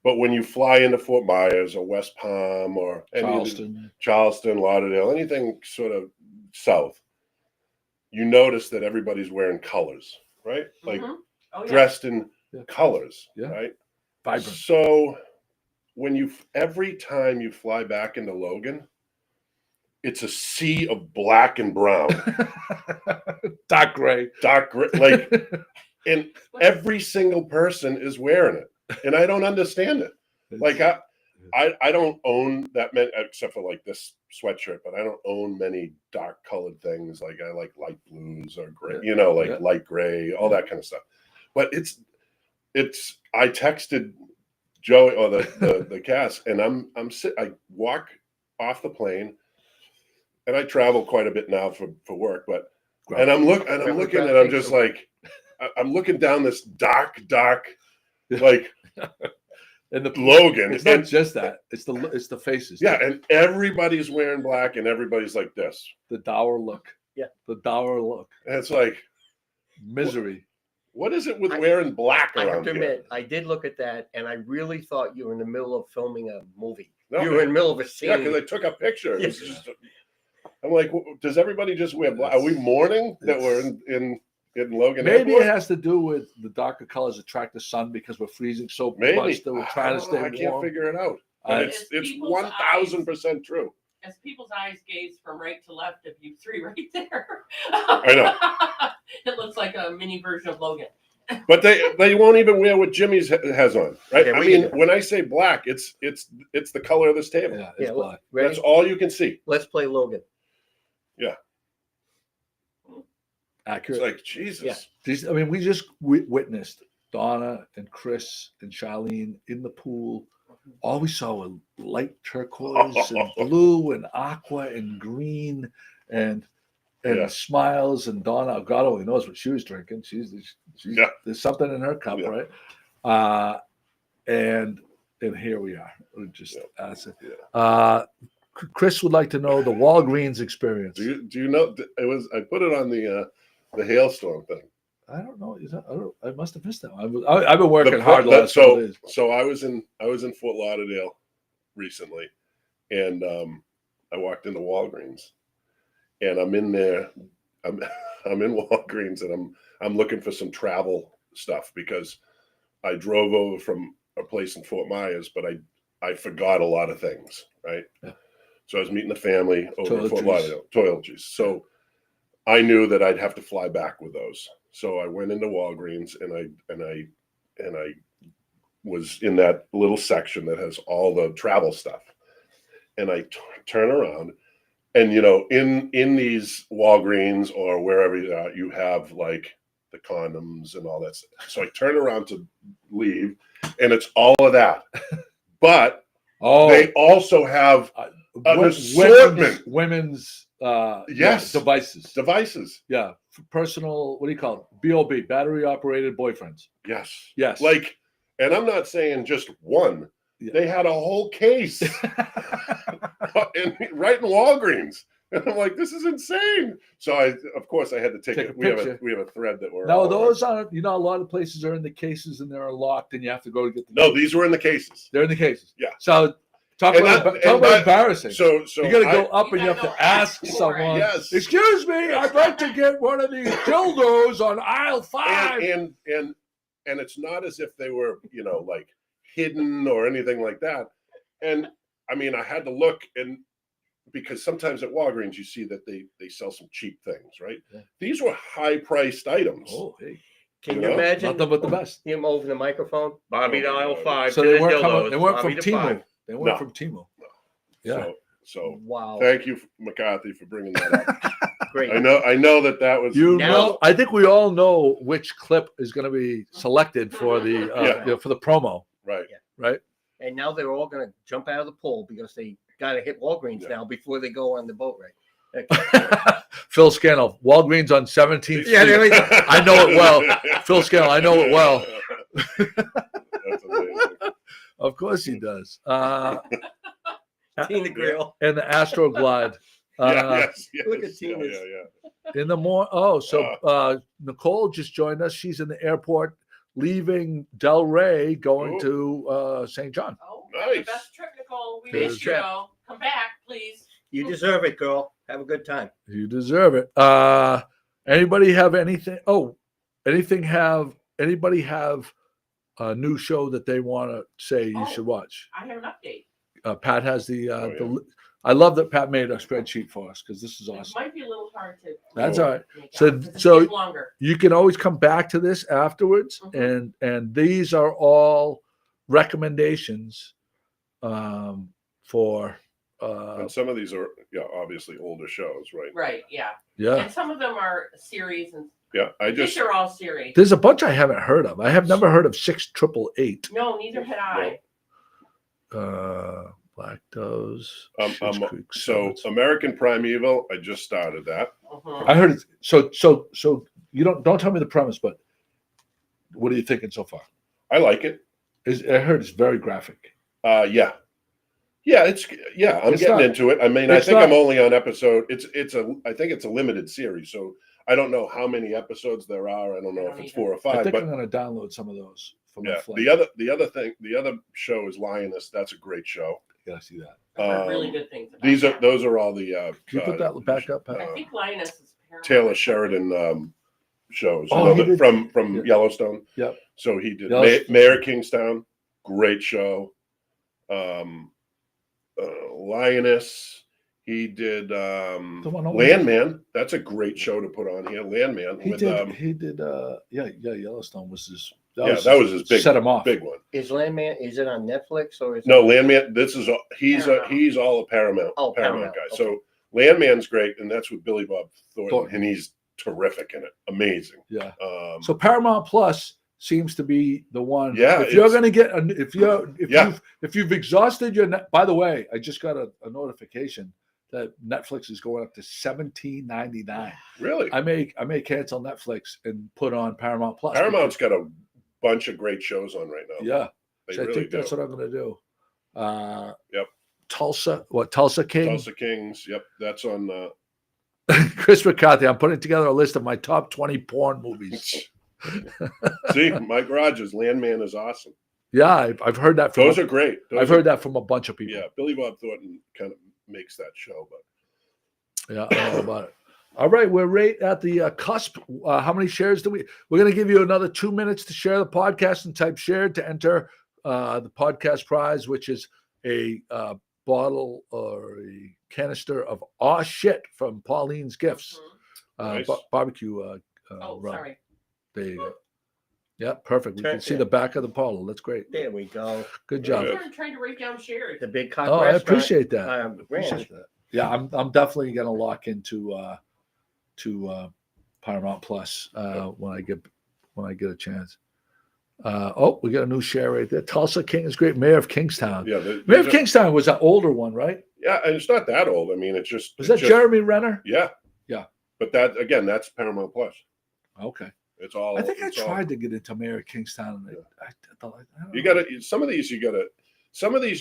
But when you fly into Fort Myers or West Palm or Charleston, Lauderdale, anything sort of south, you notice that everybody's wearing colors, right? Like dressed in colors, right? Vibrant. So when every time you fly back into Logan, it's a sea of black and brown. Dark gray. Like, and every single person is wearing it. And I don't understand it. Like I don't own that many, except for like this sweatshirt, but I don't own many dark colored things. Like I like light blues or gray, light gray, all that kind of stuff. But I texted Joey or the cast, and I walk off the plane, and I travel quite a bit now for work, and I'm looking, and I'm just like, I'm looking down this dark, like, and the Logan. It's not just that; it's the faces. Yeah, and everybody's wearing black, and everybody's like this. The dour look. Yeah, the dour look. And it's like misery. What is it with wearing black around I have to here? admit, I did look at that, and I really thought you were in the middle of filming a movie. No, you were in the middle of a scene. Yeah, because I took a picture. Yes. I'm like, does everybody just wear black? Are we mourning that we're in Logan? Maybe Airport? it has to do with the darker colors attract the sun because we're freezing so much that we're trying to stay warm. I can't figure it out. But it's 1,000% true. As people's eyes gaze from right to left of you three right there. I know. It looks like a mini version of Logan. But they won't even wear what Jimmy's has on, right? I mean, when I say black, it's the color of this table. Yeah, it's black. That's all you can see. Let's play Logan. Yeah. Accurate. It's like, Jesus. Yeah. I mean, we just witnessed Donna and Chris and Charlene in the pool. All we saw were light turquoise and blue and aqua and green and smiles. And Donna, God only knows what she was drinking. She's there's something in her cup, right? And here we are. We're just Chris would like to know the Walgreens experience. Do you know it was? I put it on the hailstorm thing. I don't know. I must have missed that one. I've been working hard last couple days. So I was in Fort Lauderdale recently, and I walked into Walgreens, and I'm in there. I'm in Walgreens, and I'm looking for some travel stuff because I drove over from a place in Fort Myers, but I forgot a lot of things, right? Yeah. So I was meeting the family over in Fort Lauderdale, toiletries. So I knew that I'd have to fly back with those. So I went into Walgreens and I was in that little section that has all the travel stuff. And I turn around, and in these Walgreens or wherever you have like the condoms and all that stuff. So I turn around to leave, and it's all of that. But they also have an assortment. Women's devices. Yeah, personal. What do you call it? BOB, battery operated boyfriends. Yes. Like, and I'm not saying just one. Yeah. They had a whole case, right in Walgreens, and I'm like, this is insane. So of course, I had to take it. We have a thread that we're. No, those aren't. A lot of places are in the cases and they're locked, and you have to go to get. These were in the cases. They're in the cases. Yeah. So. Talk about embarrassing. So you got to go up and you have to ask someone. Yes. Excuse me, I'd like to get one of these dildos on aisle 5. And it's not as if they were like hidden or anything like that. And I mean, I had to look, and because sometimes at Walgreens you see that they sell some cheap things, right? Yeah. These were high priced items. Oh, hey, Can You you know? imagine nothing but the best. him over the microphone? Bobby to Oh, aisle God. 5. So to they the weren't coming. dildos, They weren't Bobby from to 5. Temu. They weren't No. from Temu. Yeah. So Wow. thank you, McCarthy, for bringing that up. Great. I know that was You Now- know, I think we all know which clip is going to be selected for the Yeah. for the promo, right. right? And now they're all going to jump out of the pool because they got to hit Walgreens Yeah. now before they go on the boat, right? Phil Scannell, Walgreens on 17th Yeah, Street. there we go. I know it well. Phil Scannell, I know it well. That's amazing. Of course he does. Tina Grill. And the Astroglide. Yes. Look at Yeah, Tina's. yeah. In the Nicole just joined us. She's in the airport leaving Del Rey, going to St. John. Oh, Nice. the best trip, Nicole. We Good missed you. trip. Though. Come back, please. You deserve it, girl. Have a good time. You deserve it. Anybody have anything? Oh, anybody have a new show that they want to say you should watch? I have an update. Pat has the. yeah. I love that Pat made a spreadsheet for us because this is It awesome. might be a little hard to. That's all right. make So- out, 'cause it's so- getting longer. You can always come back to this afterwards, Mhm. and these are all recommendations for. And some of these are obviously older shows, right? Right. Yeah. Yeah, And some of them are series, and Yeah. these are all series. there's a bunch I haven't heard of. I have never heard of 6888. No, neither had I. Black Does. So American Primeval, I just started that. Mhm. I heard it. So you don't tell me the premise, but what are you thinking so far? I like it. I heard it's very graphic. Yeah, I'm It's getting not- into it. I mean, I it's think not- I'm only on episode. I think it's a limited series, so I don't know how many episodes there are. I don't know I if don't it's either. 4 or I 5. think But I'm going to download some of those for my yeah, flight. the other show is Lioness. That's a great show. Yeah, I see that. I've heard really good things about that. Those are all the Can you put that back up, Pat? I think Linus is Paramount. Taylor Sheridan shows. Oh, he did- from yeah. Yellowstone. Yep. So he did Yellowstone. Mayor Kingstown, great show. Lioness. He did one over- Landman. That's a great show to put on here. Landman. He with, did. Yellowstone was his. that was his big set him off. big one. Is Landman? Is it on Netflix or is No, it? Landman. He's Paramount. all a Paramount. Oh, Paramount Paramount, guy. okay. So Landman's great, and that's with Billy Bob Thornton, Thornton. and he's terrific in it. Amazing. Yeah. Um, So Paramount Plus seems to be the one. Yeah, If you're it's- going to get, Yeah. if you've exhausted your net. By the way, I just got a notification that Netflix is going up to $17.99. really, I may cancel Netflix and put on Paramount Plus. Paramount's got a bunch of great shows on right now. Yeah. they So I really think do. that's what I'm going to do. Yep. Tulsa King. Tulsa Kings. Yep, that's on. Chris McCarthy. I'm putting together a list of my top 20 porn movies. See, Mike Rogers, Landman is awesome. Yeah, I've heard that from. Those are great. I've heard that from a bunch of people. Yeah, Billy Bob Thornton kind of makes that show, but Yeah, I know about it. All right, we're right at the cusp. How many shares do we? We're going to give you another 2 minutes to share the podcast and type shared to enter the podcast prize, which is a bottle or a canister of aw shit from Pauline's Gifts Nice. barbecue. Oh, rum. sorry. There you go. Yeah, perfect. We Turn- can see the back of the bottle. That's great. There we go. Good job. Yeah. I'm trying to write down shares. The Big Cock Oh, I Restaurant. appreciate that. Ranch. Appreciate that. Yeah, I'm definitely gonna lock into Paramount Plus when I get a chance. We got a new share right there. Tulsa King is great. Mayor of Kingstown. yeah, Mayor of Kingstown was an older one, right? Yeah, and it's not that old. I mean, it's just Was it's that just- Jeremy Renner? Yeah, Yeah. But that again, that's Paramount Plus. Okay. It's all. I think I it's all- tried to get into Mayor of Kingstown. And I don't You know. got to some of these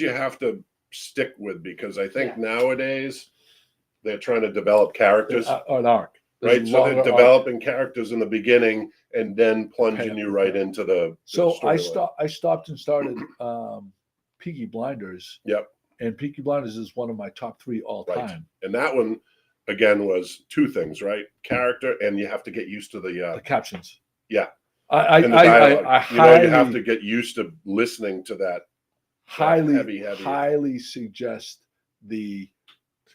you have to stick with because I think nowadays they're trying to develop characters, an arc. right? There's a So longer they're arc. developing characters in the beginning and then plunging Okay. you right into the. So I storyline. stopped and started Peaky Blinders. Yep. And Peaky Blinders is one of my top 3 all Right. time. And that one again was 2 things, right? Character, and you have to get used to The the captions. yeah. I and the dialogue. I you know, you have highly, to get used to listening to that. highly, heavy. highly suggest the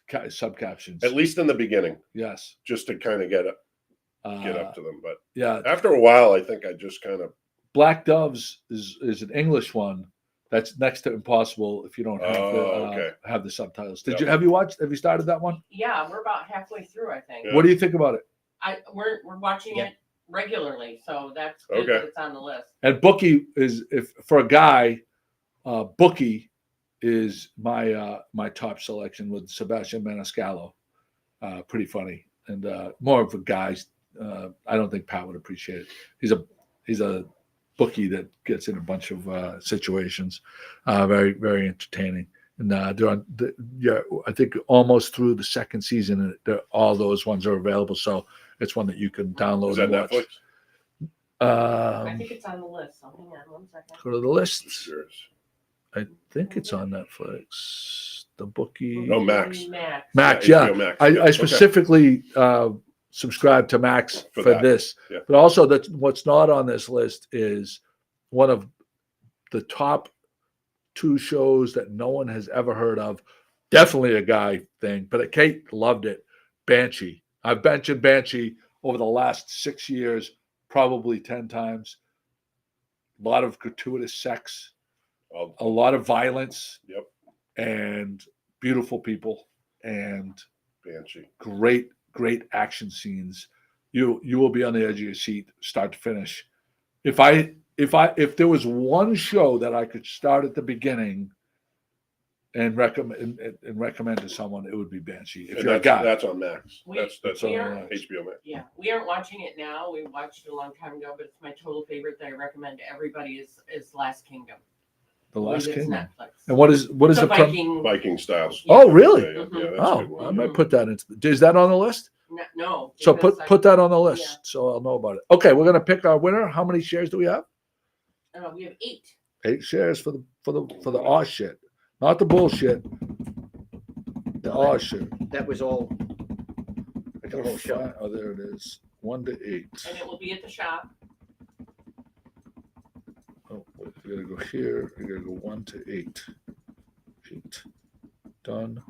subcaptions. At least in the beginning, Yes. just to kind of get up to them. But yeah, after a while, I think I just kind of. Black Doves is an English one that's next to impossible if you don't have have the subtitles. Have you started that one? Yeah, we're about halfway through, I think. Yeah. What do you think about it? We're watching it regularly, so that's good that it's on the list. And Bookie is, if for a guy, Bookie is my top selection with Sebastian Maniscalco. Pretty funny and more of a guy. I don't think Pat would appreciate it. He's a bookie that gets in a bunch of situations. Very, very entertaining. And I think almost through the second season, all those ones are available. So it's one that you can download. Is that and watch. Netflix? I think it's on the list. So hang on 1 second. Go to the list. Sure. I think it's on Netflix. The Bookie. No, Max. Max, yeah. yeah. Max. I specifically subscribe to Max for this. Yeah. But also, what's not on this list is one of the top 2 shows that no one has ever heard of. Definitely a guy thing, but Kate loved it. Banshee. I've mentioned Banshee over the last 6 years, probably 10 times. A lot of gratuitous sex, a lot of violence, and beautiful people, and Banshee. Great action scenes. You will be on the edge of your seat, start to finish. If there was one show that I could start at the beginning and recommend to someone, it would be Banshee. If you're a guy, that's on Max. That's on Max. HBO Max. Yeah, we aren't watching it now. We watched it a long time ago, but it's my total favorite that I recommend to everybody is Last Kingdom. The Last Kingdom. Netflix. And what is the Viking styles? Oh, really? Yeah, that's a good one. I might put that into. Is that on the list? No. So put that on the list, so I'll know about it. Okay, we're gonna pick our winner. How many shares do we have? We have 8. 8 shares for the aw shit, not the bullshit. The aw shit. That was all. The whole show. Oh, there it is. 1 to 8. And it will be at the shop. Oh, wait, I gotta go here. I gotta go 1 to 8. 8. Done.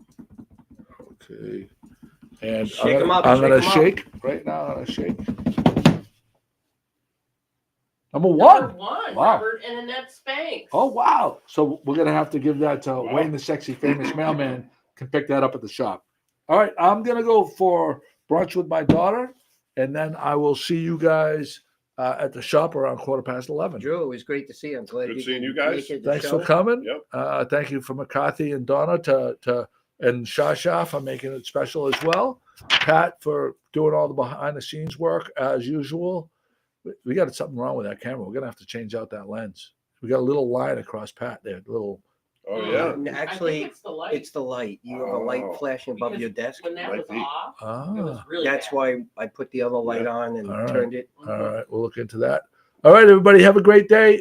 Okay. And Shake 'em up, I'm shake gonna 'em up. shake right now. I'm gonna shake. Number 1. Number 1. Wow. Robert and Annette Spanks. Oh, wow. So we're going to have to give that to Wayne, the sexy, famous mailman, can pick that up at the shop. All right. I'm going to go for brunch with my daughter, and then I will see you guys at the shop around 11:15. Drew, it was great to see you. I'm glad Good you seeing you could guys. make it to the Thanks show. for coming. Yep. Thank you for McCarthy and Donna and Shasha for making it special as well. Pat for doing all the behind-the-scenes work as usual. We got something wrong with that camera. We're gonna have to change out that lens. We got a little line across Pat there. Oh yeah. Actually, I think it's it's the light. You have a light flashing above Because your desk. when that Might was be. off, it was Ah, really That's bad. why I put the other light on and All right. turned it. all right. We'll look into that. All right, everybody. Have a great day.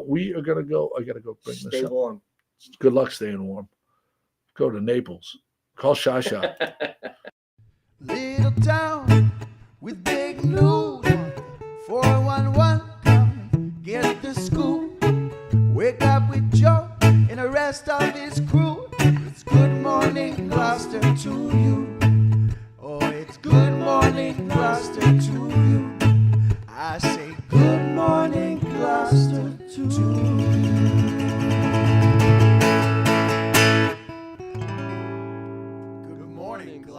We are gonna go. I gotta go bring this Stay up. warm. Good luck staying warm. Go to Naples. Call Shasha. Little town with big news. 411 come get the scoop. Wake up with Joe and the rest of his crew. It's good morning, Gloucester to you.